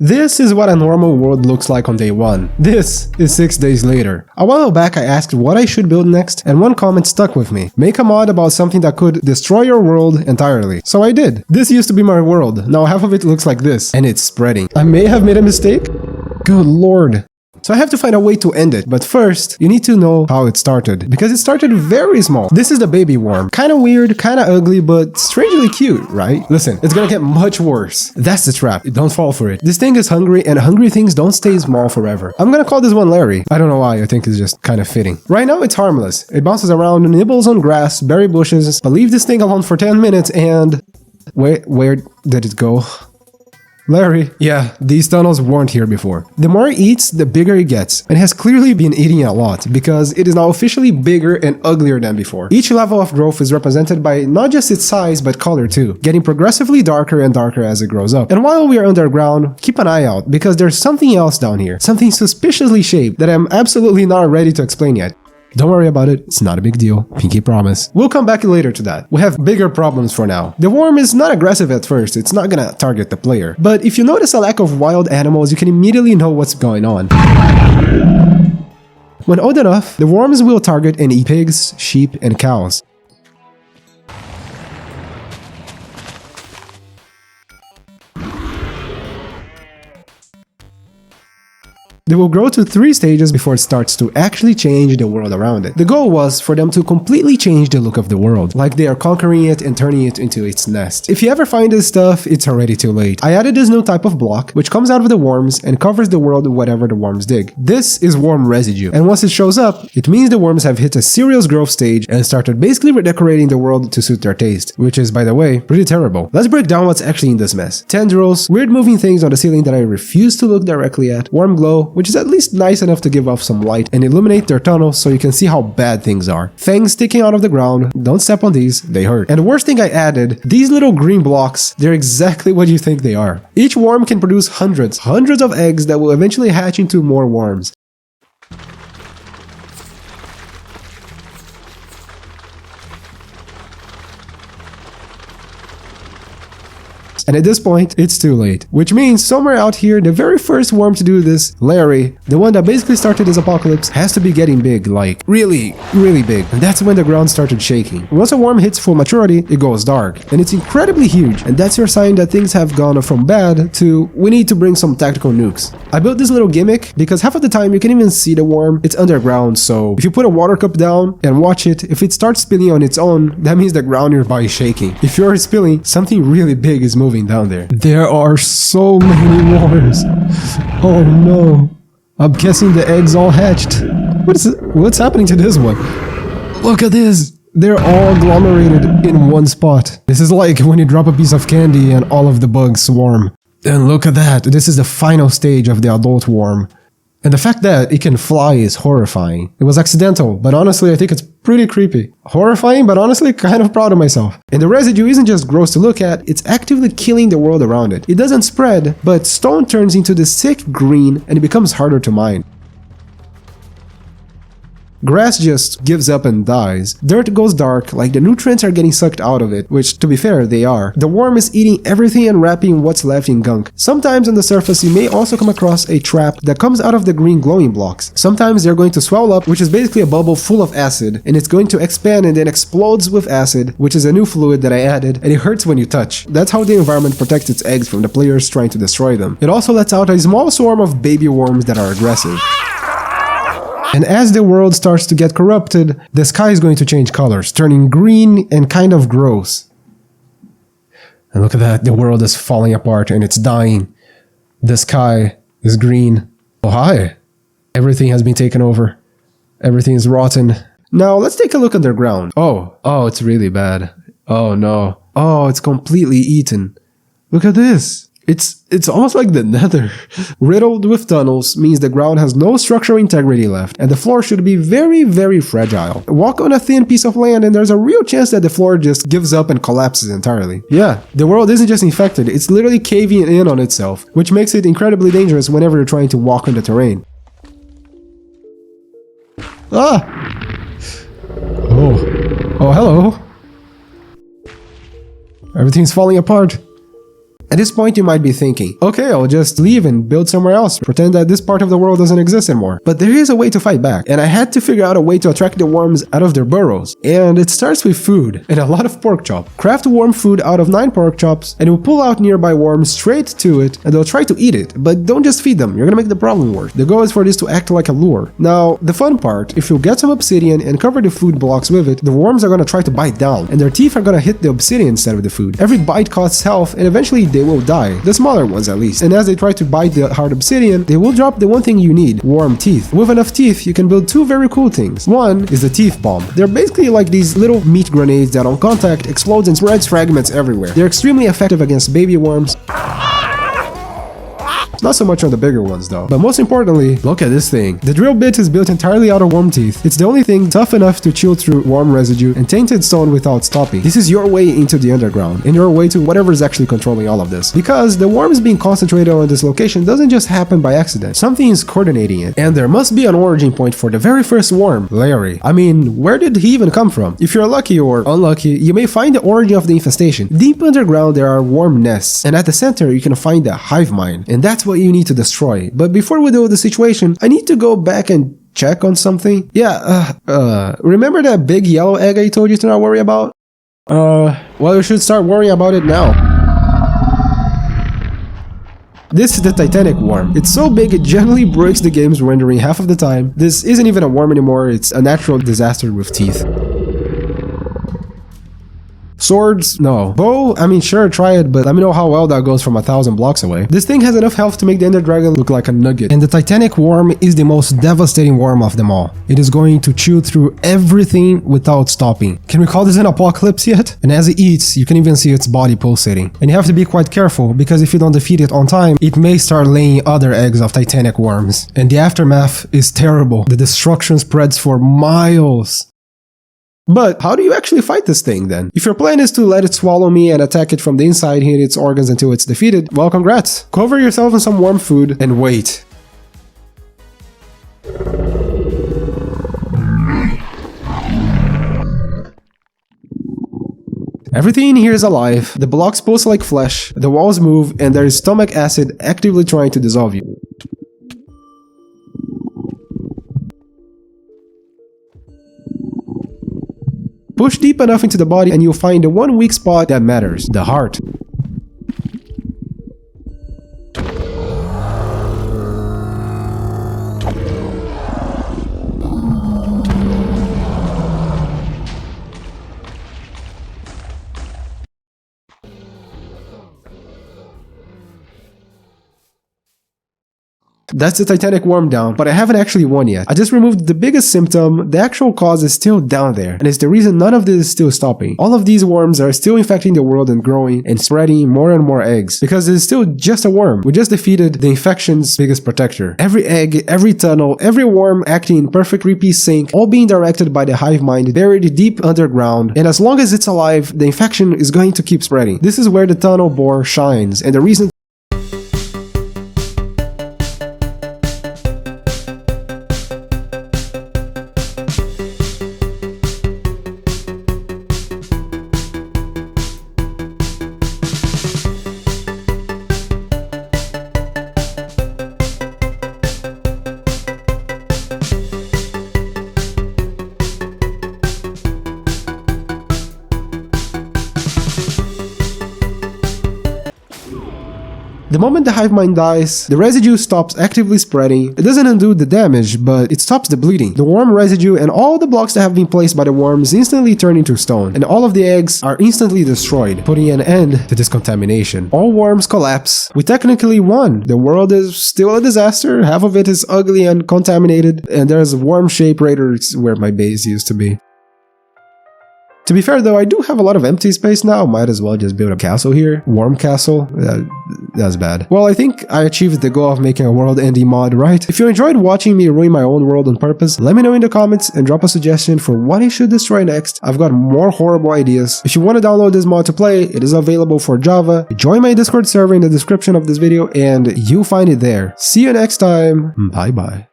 This is what a normal world looks like on day 1. This is 6 days later. A while back I asked what I should build next, and one comment stuck with me. Make a mod about something that could destroy your world entirely. So I did. This used to be my world. Now half of it looks like this, and it's spreading. I may have made a mistake. Good lord. So I have to find a way to end it, but first, you need to know how it started, because it started very small. This is the baby worm. Kinda weird, kinda ugly, but strangely cute, right? Listen, it's gonna get much worse. That's the trap. Don't fall for it. This thing is hungry, and hungry things don't stay small forever. I'm gonna call this one Larry. I don't know why, I think it's just kinda fitting. Right now, it's harmless. It bounces around, nibbles on grass, berry bushes, but leave this thing alone for 10 minutes and... Where did it go? Larry. Yeah, these tunnels weren't here before. The more it eats, the bigger it gets, and has clearly been eating a lot, because it is now officially bigger and uglier than before. Each level of growth is represented by not just its size, but color too, getting progressively darker and darker as it grows up. And while we are underground, keep an eye out, because there's something else down here, something suspiciously shaped that I'm absolutely not ready to explain yet. Don't worry about it, it's not a big deal, pinky promise. We'll come back later to that. We have bigger problems for now. The worm is not aggressive at first, it's not gonna target the player. But if you notice a lack of wild animals, you can immediately know what's going on. When old enough, the worms will target and eat pigs, sheep, and cows. They will grow to 3 stages before it starts to actually change the world around it. The goal was for them to completely change the look of the world, like they are conquering it and turning it into its nest. If you ever find this stuff, it's already too late. I added this new type of block, which comes out of the worms and covers the world with whatever the worms dig. This is worm residue, and once it shows up, it means the worms have hit a serious growth stage and started basically redecorating the world to suit their taste, which is, by the way, pretty terrible. Let's break down what's actually in this mess. Tendrils, weird moving things on the ceiling that I refuse to look directly at, worm glow, which is at least nice enough to give off some light and illuminate their tunnels so you can see how bad things are. Fangs sticking out of the ground, don't step on these, they hurt. And the worst thing I added, these little green blocks, they're exactly what you think they are. Each worm can produce hundreds of eggs that will eventually hatch into more worms. And at this point, it's too late. Which means somewhere out here, the very first worm to do this, Larry, the one that basically started this apocalypse, has to be getting big, like really big. And that's when the ground started shaking. Once a worm hits full maturity, it goes dark. And it's incredibly huge. And that's your sign that things have gone from bad to we need to bring some tactical nukes. I built this little gimmick because half of the time you can't even see the worm. It's underground, so if you put a water cup down and watch it, if it starts spilling on its own, that means the ground nearby is shaking. If you're spilling, something really big is moving down there. There are so many worms. Oh no. I'm guessing the eggs all hatched. What's happening to this one? Look at this. They're all agglomerated in one spot. This is like when you drop a piece of candy and all of the bugs swarm. And look at that. This is the final stage of the adult worm. And the fact that it can fly is horrifying. It was accidental, but honestly I think it's pretty creepy. Horrifying, but honestly kind of proud of myself. And the residue isn't just gross to look at, it's actively killing the world around it. It doesn't spread, but stone turns into this sick green and it becomes harder to mine. Grass just gives up and dies. Dirt goes dark, like the nutrients are getting sucked out of it, which, to be fair, they are. The worm is eating everything and wrapping what's left in gunk. Sometimes on the surface you may also come across a trap that comes out of the green glowing blocks. Sometimes they're going to swell up, which is basically a bubble full of acid, and it's going to expand and then explodes with acid, which is a new fluid that I added, and it hurts when you touch. That's how the environment protects its eggs from the players trying to destroy them. It also lets out a small swarm of baby worms that are aggressive. And as the world starts to get corrupted, the sky is going to change colors, turning green and kind of gross. And look at that, the world is falling apart and it's dying. The sky is green. Oh hi! Everything has been taken over. Everything is rotten. Now let's take a look underground. Oh, it's really bad. Oh no. Oh, it's completely eaten. Look at this. It's almost like the nether. Riddled with tunnels means the ground has no structural integrity left, and the floor should be very fragile. Walk on a thin piece of land and there's a real chance that the floor just gives up and collapses entirely. Yeah, the world isn't just infected, it's literally caving in on itself, which makes it incredibly dangerous whenever you're trying to walk on the terrain. Ah! Oh, hello. Everything's falling apart. At this point you might be thinking, okay, I'll just leave and build somewhere else, pretend that this part of the world doesn't exist anymore. But there is a way to fight back, and I had to figure out a way to attract the worms out of their burrows. And it starts with food, and a lot of pork chop. Craft worm food out of 9 pork chops, and it will pull out nearby worms straight to it, and they'll try to eat it, but don't just feed them, you're gonna make the problem worse. The goal is for this to act like a lure. Now, the fun part, if you get some obsidian and cover the food blocks with it, the worms are gonna try to bite down, and their teeth are gonna hit the obsidian instead of the food. Every bite costs health, and eventually they will die, the smaller ones at least. And as they try to bite the hard obsidian, they will drop the one thing you need, worm teeth. With enough teeth, you can build 2 very cool things. One is the teeth bomb. They're basically like these little meat grenades that on contact explodes and spreads fragments everywhere. They're extremely effective against baby worms. Not so much on the bigger ones though. But most importantly, look at this thing. The drill bit is built entirely out of worm teeth. It's the only thing tough enough to chew through worm residue and tainted stone without stopping. This is your way into the underground, and your way to whatever is actually controlling all of this. Because the worms being concentrated on this location doesn't just happen by accident. Something is coordinating it. And there must be an origin point for the very first worm, Larry. I mean, where did he even come from? If you're lucky or unlucky, you may find the origin of the infestation. Deep underground there are worm nests, and at the center you can find the hive mind. And that's what you need to destroy. But before we deal with the situation, I need to go back and check on something. Yeah, remember that big yellow egg I told you to not worry about? Well, you should start worrying about it now. This is the Titanic worm. It's so big it generally breaks the game's rendering half of the time. This isn't even a worm anymore, it's a natural disaster with teeth. Swords? No. Bow? I mean, sure, try it, but let me know how well that goes from 1,000 blocks away. This thing has enough health to make the Ender Dragon look like a nugget. And the Titanic worm is the most devastating worm of them all. It is going to chew through everything without stopping. Can we call this an apocalypse yet? And as it eats, you can even see its body pulsating. And you have to be quite careful, because if you don't defeat it on time, it may start laying other eggs of Titanic worms. And the aftermath is terrible. The destruction spreads for miles. But how do you actually fight this thing then? If your plan is to let it swallow me and attack it from the inside, hit its organs until it's defeated, well, congrats. Cover yourself in some warm food and wait. Everything in here is alive, the blocks pulse like flesh, the walls move, and there is stomach acid actively trying to dissolve you. Push deep enough into the body and you'll find the one weak spot that matters, the heart. That's the Titanic worm down, but I haven't actually won yet. I just removed the biggest symptom, the actual cause is still down there, and it's the reason none of this is still stopping. All of these worms are still infecting the world and growing and spreading more and more eggs, because it is still just a worm. We just defeated the infection's biggest protector. Every egg, every tunnel, every worm acting in perfect repeat sync, all being directed by the hive mind buried deep underground, and as long as it's alive, the infection is going to keep spreading. This is where the tunnel bore shines, and the reason the moment the hive mind dies, the residue stops actively spreading. It doesn't undo the damage, but it stops the bleeding. The worm residue and all the blocks that have been placed by the worms instantly turn into stone, and all of the eggs are instantly destroyed, putting an end to this contamination. All worms collapse. We technically won. The world is still a disaster, half of it is ugly and contaminated, and there's worm-shaped craters where my base used to be. To be fair though, I do have a lot of empty space now, might as well just build a castle here. Worm castle? That's bad. Well, I think I achieved the goal of making a world-ending mod, right? If you enjoyed watching me ruin my own world on purpose, let me know in the comments and drop a suggestion for what I should destroy next. I've got more horrible ideas. If you want to download this mod to play, it is available for Java. Join my Discord server in the description of this video and you'll find it there. See you next time. Bye bye.